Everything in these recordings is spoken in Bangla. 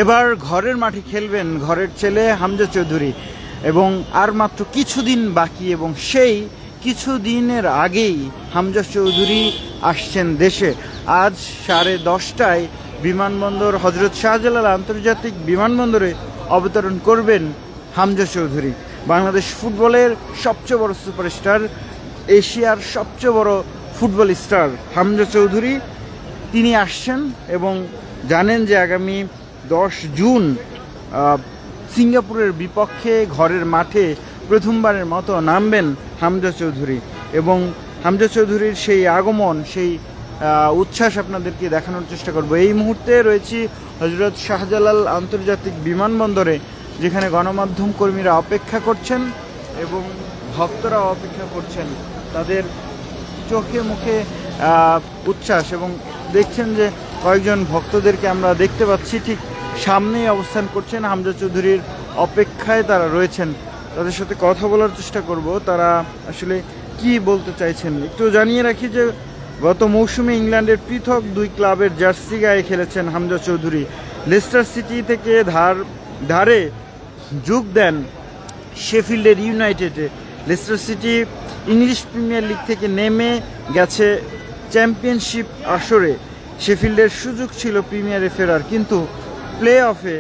এবার ঘরের মাঠে খেলবেন ঘরের ছেলে হামজা চৌধুরী, এবং আর মাত্র কিছুদিন বাকি, এবং সেই কিছুদিনের আগেই হামজা চৌধুরী আসছেন দেশে। আজ 10:30টায় বিমানবন্দর হজরত শাহজালাল আন্তর্জাতিক বিমানবন্দরে অবতরণ করবেন হামজা চৌধুরী। বাংলাদেশ ফুটবলের সবচেয়ে বড় সুপারস্টার, এশিয়ার সবচেয়ে বড় ফুটবল স্টার হামজা চৌধুরী তিনি আসছেন, এবং জানেন যে আগামী 10 জুন সিঙ্গাপুরের বিপক্ষে ঘরের মাঠে প্রথমবারের মতো নামবেন হামজা চৌধুরী, এবং হামজা চৌধুরীর সেই আগমন, সেই উচ্ছ্বাস আপনাদেরকে দেখানোর চেষ্টা করব। এই মুহূর্তে রয়েছি হজরত শাহজালাল আন্তর্জাতিক বিমানবন্দরে, যেখানে গণমাধ্যম কর্মীরা অপেক্ষা করছেন এবং ভক্তরা অপেক্ষা করছেন। তাদের চোখে মুখে উচ্ছ্বাস, এবং দেখছেন যে কয়েকজন ভক্তদেরকে আমরা দেখতে পাচ্ছি ঠিক সামনেই অবস্থান করছেন, হামজা চৌধুরীর অপেক্ষায় তারা রয়েছেন। তাদের সাথে কথা বলার চেষ্টা করব, তারা আসলে কি বলতে চাইছেন। একটু জানিয়ে রাখি যে গত মৌসুমে ইংল্যান্ডের পৃথক 2 ক্লাবের জার্সি গায়ে খেলেছেন হামজা চৌধুরী। লেস্টার সিটি থেকে ধারে যোগ দেন শেফিল্ডের ইউনাইটেডে। Leicester City English Premier League থেকে নেমে গেছে চ্যাম্পিয়নশিপ আসরে। শেফিল্ডের সুযোগ ছিল প্রিমিয়ারে ফেরার, কিন্তু প্লে অফে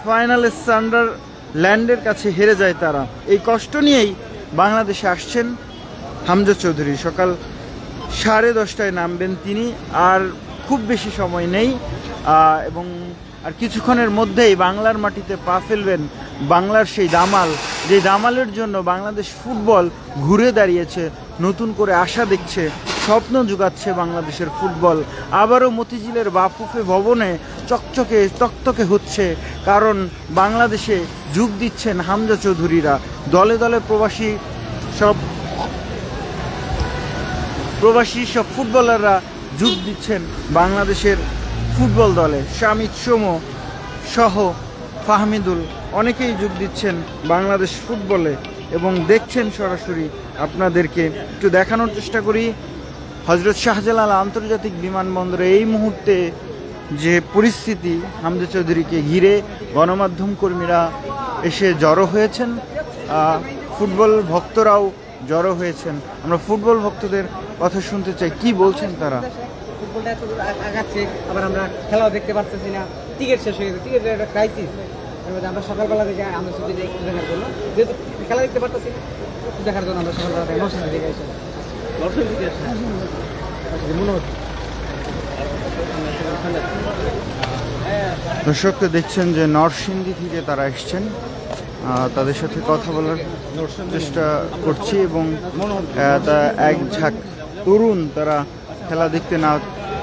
ফাইনালে সান্ডারল্যান্ডের কাছে হেরে যায় তারা। এই কষ্ট নিয়েই বাংলাদেশে আসছেন হামজা চৌধুরী। সকাল 10:30টায় নামবেন তিনি, আর খুব বেশি সময় নেই, এবং আর কিছুক্ষণের মধ্যেই বাংলার মাটিতে পা ফেলবেন। বাংলার সেই দামাল, যে দামালের জন্য বাংলাদেশ ফুটবল ঘুরে দাঁড়িয়েছে, নতুন করে আশা দেখছে, স্বপ্ন জুগাচ্ছে বাংলাদেশের ফুটবল। আবারও মতিঝিলের বাফুফে ভবনে চকচকে তকতকে হচ্ছে, কারণ বাংলাদেশে যোগ দিচ্ছেন হামজা চৌধুরীরা। দলে দলে প্রবাসী সব ফুটবলাররা যোগ দিচ্ছেন বাংলাদেশের ফুটবল দলে। শামিদ সোমো সহ ফাহমিদুল অনেকেই যোগ দিচ্ছেন বাংলাদেশ ফুটবলে, এবং দেখছেন সরাসরি। আপনাদেরকে একটু দেখানোর চেষ্টা করি হজরত শাহজালাল আন্তর্জাতিক বিমানবন্দরে এই মুহূর্তে যে পরিস্থিতি, হামজা চৌধুরীকে ঘিরে গণমাধ্যম কর্মীরা এসে জড়ো হয়েছেন, ফুটবল ভক্তরাও জড়ো হয়েছেন। আমরা ফুটবল ভক্তদের কথা শুনতে চাই, কি বলছেন তারা। ফুটবলটা এত আগাচ্ছে, আবার আমরা খেলাও দেখতে পারতেছি না, টিকিট শেষ হয়ে গেছে, টিকিটের একটা ক্রাইসিস। আমরা সকালবেলা থেকে আমরা ছুটি একটু দেখার জন্য, যেহেতু খেলা দেখতে পারতেছি দেখার জন্য আমরা সকালবেলা থেকে নরসিংদী থেকে এসে মনে হচ্ছে। দর্শককে দেখছেন যে নরসিংদী থেকে তারা এসছেন, তাদের সাথে কথা বলার চেষ্টা করছি, এবং এক ঝাঁক তরুণ তারা খেলা দেখতে না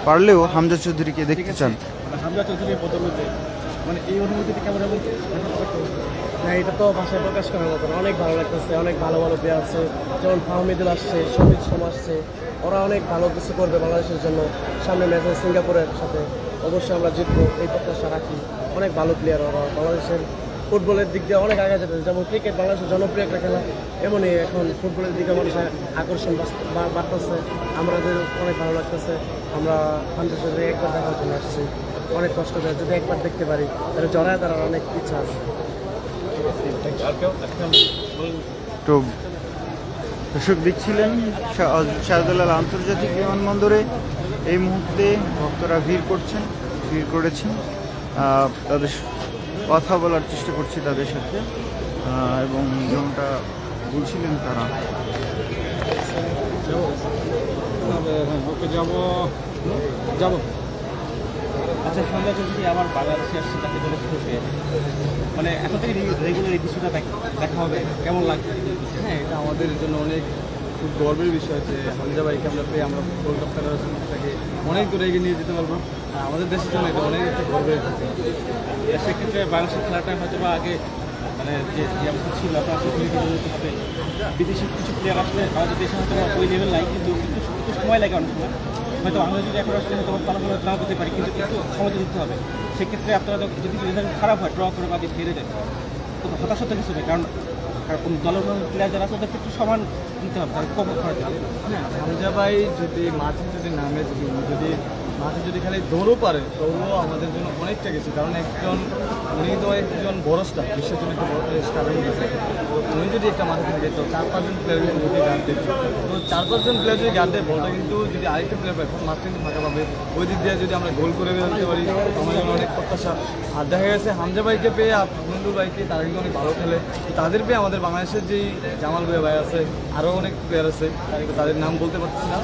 পারলেও হামজা চৌধুরীকে দেখতে চান। হামজা চৌধুরীর বদলতে মানে এই অনুভূতিটা কেমন হবে না, এটা তো ভাষায় প্রকাশ করার মতো। অনেক ভালো লাগতেছে, অনেক ভালো ভালো প্লেয়ার আছে, যেমন ফাহমিদুল আসছে, শহীদ সোম আসছে, ওরা অনেক ভালো কিছু করবে বাংলাদেশের জন্য। সামনে ম্যাচে সিঙ্গাপুরের সাথে অবশ্যই আমরা জিতবো এই প্রত্যাশা রাখি। অনেক ভালো প্লেয়ার ওরা, বাংলাদেশের ফুটবলের দিক দিয়ে অনেক আগে যেতে। যেমন ক্রিকেট বাংলাদেশের জনপ্রিয় একটা খেলা, এমনই এখন ফুটবলের দিকে মানুষের আকর্ষণ বাড়তেছে। আমাদের অনেক ভালো লাগতেছে। আমরা হামজা চৌধুরী একবার দেখার জন্য আসছি, অনেক কষ্ট করে যদি একবার দেখতে পারি তাহলে জড়ায় তার অনেক ইচ্ছা আছে। তো দর্শক দেখছিলেন শাহজালাল আন্তর্জাতিক বিমানবন্দরে এই মুহূর্তে ভক্তরা ভিড় করেছেন। তাদের কথা বলার চেষ্টা করছি তাদের সাথে, এবং যেমনটা বলছিলেন তারা। ওকে যাবো। আচ্ছা, হামজা চৌধুরী আবার বাংলাদেশে আসছে, তাকে ধরে খুঁজবে, মানে এখন থেকে রেগুলার এই কিছুটা দেখা হবে, কেমন লাগছে? হ্যাঁ, এটা আমাদের জন্য অনেক খুব গর্বের বিষয় যে হামজা ভাইকে আমরা পেয়ে আমরা কলকাতার তাকে অনেক দূরে এগিয়ে নিয়ে যেতে পারবো। আমাদের দেশের জন্য এটা অনেক একটা গর্বের। সেক্ষেত্রে বাংলাদেশের খেলাটা হয়তো বা আগে মানে যে অবস্থা ছিল আপনার হবে, বিদেশি কিছু প্লেয়ার আসলে আমাদের দেশে হয়তো ওই লেভেল নাই, কিন্তু একটু সময় লাগে অনেক সময়। হয়তো আমরা যদি এখন আসলে হয়তো ফলাফল না করতে পারি, কিন্তু একটু সময় দিতে হবে। সেক্ষেত্রে আপনারা যদি রেজাল্ট খারাপ হয়, ড্র করে বা ফিরে যায়, তো হতাশা তো কিছু নেই, কারণ দলের প্লেয়ার যারা আছে ওদেরকে একটু সমান দিতে হবে, কম খরচ হবে। হ্যাঁ, হামজা ভাই যদি মাঠে যদি নামে, যদি মাঠে যদি খালি দৌড়ও পারে দৌড়ও আমাদের জন্য অনেকটা কিছু, কারণ উনি তো একজন বড় স্টার, বিশ্বের জন্য একটা বড় স্টার হয়ে গেছে। উনি যদি একটা মাঠে থাকে তো 4-5 জন প্লেয়ার কিন্তু গার্ড দেবে, তো 4-5 জন প্লেয়ার যদি গার্ড দেয় বলটা কিন্তু যদি আরেকটা প্লেয়ার পায় মাঠে কিন্তু ফাঁকা পাবে, ওই দিক দিয়ে যদি আমরা গোল করে বেরোতে পারি আমার জন্য অনেক প্রত্যাশা। আর দেখা গেছে হামজা ভাইকে পেয়ে বন্ধু ভাইকে, তারা কিন্তু অনেক ভালো খেলে, তাদের পেয়ে আমাদের বাংলাদেশের যেই জামাল ভাই আছে, আরও অনেক প্লেয়ার আছে, তাদের নাম বলতে পারছি না,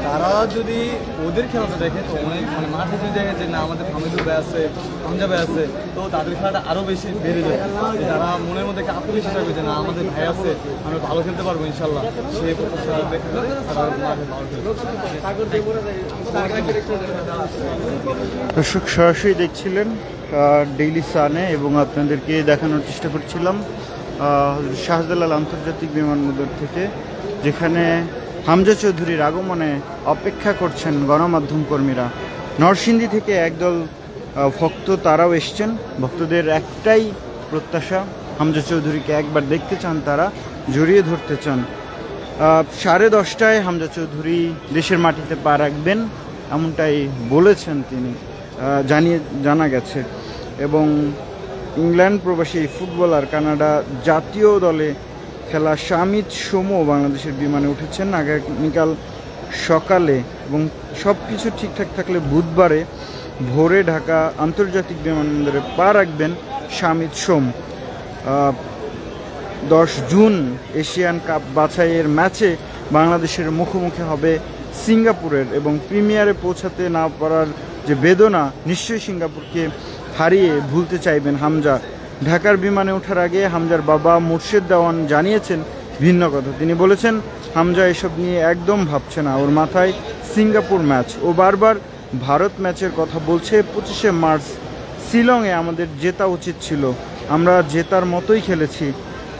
তারা যদি ওদের খেলাটা দেখে তো অনেক মানে মাঠে যদি দেখে যে না আমাদের হামিদুল ভাই আছে, হামজা ভাই আছে, তো তাদের খেলাটা আরও বেশি বেড়ে যায়, তারা মনের মধ্যে একটা আত্মবিশ্বাস হবে যে না আমাদের ভাই আছে, আমরা ভালো খেলতে পারবো ইনশাল্লাহ, সেই প্রত্যাশা দেখে তারা মাঠে ভালো খেলবে। দর্শক সরাসরি দেখছিলেন ডেইলি সানে এবং আপনাদেরকে দেখানোর চেষ্টা করছিলাম শাহজালাল আন্তর্জাতিক বিমানবন্দর থেকে, যেখানে হামজা চৌধুরীর আগমনে অপেক্ষা করছেন গণমাধ্যম কর্মীরা। নরসিংদী থেকে একদল ভক্ত তারাও এসছেন, ভক্তদের একটাই প্রত্যাশা হামজা চৌধুরীকে একবার দেখতে চান, তারা জড়িয়ে ধরতে চান। 10:30টায় হামজা চৌধুরী দেশের মাটিতে পা রাখবেন এমনটাই বলেছেন তিনি, জানা গেছে। এবং ইংল্যান্ড প্রবাসী ফুটবলার কানাডা জাতীয় দলে খেলা শামিদ সোমো বাংলাদেশের বিমানে উঠেছেন আগামীকাল সকালে, এবং সব কিছু ঠিকঠাক থাকলে বুধবারে ভোরে ঢাকা আন্তর্জাতিক বিমানবন্দরে পা রাখবেন শামিদ সোম। 10 জুন এশিয়ান কাপ বাছাইয়ের ম্যাচে বাংলাদেশের মুখোমুখি হবে সিঙ্গাপুরের, এবং প্রিমিয়ারে পৌঁছাতে না পারার যে বেদনা নিশ্চয়ই সিঙ্গাপুরকে হারিয়ে ভুলতে চাইবেন হামজা। ঢাকার বিমানে ওঠার আগে হামজার বাবা মুর্শেদ দেওয়ান জানিয়েছেন ভিন্ন কথা। তিনি বলেছেন হামজা এসব নিয়ে একদম ভাবছে না, ওর মাথায় সিঙ্গাপুর ম্যাচ, ও বারবার ভারত ম্যাচের কথা বলছে। 25শে মার্চ শিলংয়ে আমাদের জেতা উচিত ছিল, আমরা জেতার মতোই খেলেছি।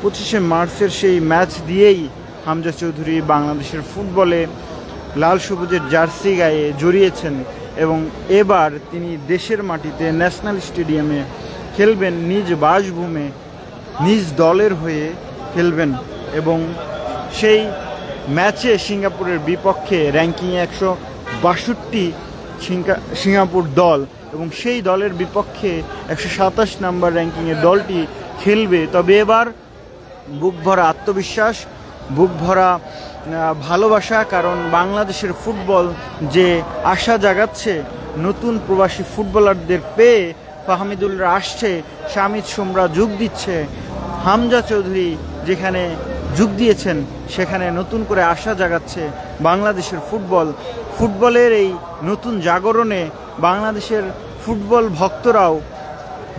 25শে মার্চের সেই ম্যাচ দিয়েই হামজা চৌধুরী বাংলাদেশের ফুটবলে লাল সবুজের জার্সি গায়ে জড়িয়েছেন, এবং এবার তিনি দেশের মাটিতে ন্যাশনাল স্টেডিয়ামে খেলবেন, নিজ বাসভূমে নিজ দলের হয়ে খেলবেন। এবং সেই ম্যাচে সিঙ্গাপুরের বিপক্ষে র্যাঙ্কিংয়ে 162 সিঙ্গাপুর দল, এবং সেই দলের বিপক্ষে 127 নম্বর র্যাঙ্কিংয়ের দলটি খেলবে। তবে এবার বুক ভরা আত্মবিশ্বাস, বুক ভরা ভালোবাসা, কারণ বাংলাদেশের ফুটবল যে আশা জাগাচ্ছে, নতুন প্রবাসী ফুটবলারদের পেয়ে ফাহমিদুলরা আসছে, শামিদ সোমরা যোগ দিচ্ছে, হামজা চৌধুরী যেখানে যোগ দিয়েছেন সেখানে নতুন করে আশা জাগাচ্ছে বাংলাদেশের ফুটবলের এই নতুন জাগরণে বাংলাদেশের ফুটবল ভক্তরাও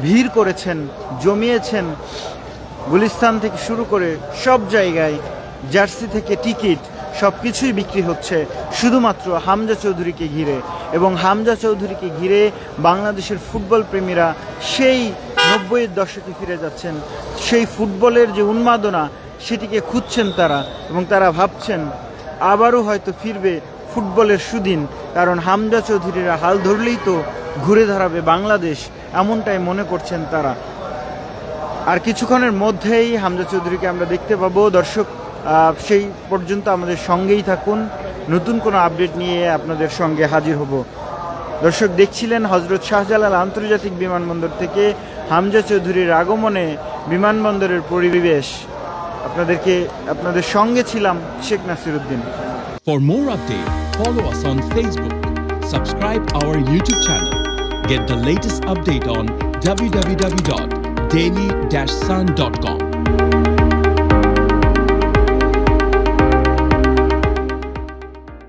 ভিড় করেছেন, জমিয়েছেন। গুলিস্তান থেকে শুরু করে সব জায়গায় জার্সি থেকে টিকিট সব কিছুই বিক্রি হচ্ছে শুধুমাত্র হামজা চৌধুরীকে ঘিরে, এবং হামজা চৌধুরীকে ঘিরে বাংলাদেশের ফুটবল প্রেমীরা সেই 90-এর দশকে ফিরে যাচ্ছেন, সেই ফুটবলের যে উন্মাদনা সেটিকে খুঁজছেন তারা, এবং তারা ভাবছেন আবারও হয়তো ফিরবে ফুটবলের সুদিন, কারণ হামজা চৌধুরীরা হাল ধরলেই তো ঘুরে দাঁড়াবে বাংলাদেশ, এমনটাই মনে করছেন তারা। আর কিছুক্ষণের মধ্যেই হামজা চৌধুরীকে আমরা দেখতে পাবো। দর্শক সেই পর্যন্ত আমাদের সঙ্গেই থাকুন, নতুন কোনো আপডেট নিয়ে আপনাদের সঙ্গে হাজির হব। দর্শক দেখছিলেন হজরত শাহজালাল আন্তর্জাতিক বিমানবন্দর থেকে হামজা চৌধুরীর আগমনে বিমানবন্দরের পরিবেশ। আপনাদের সঙ্গে ছিলাম Sheikh Nasiruddin. For more updates, follow us on Facebook, subscribe our YouTube channel, get the latest update on www.daily-sun.com.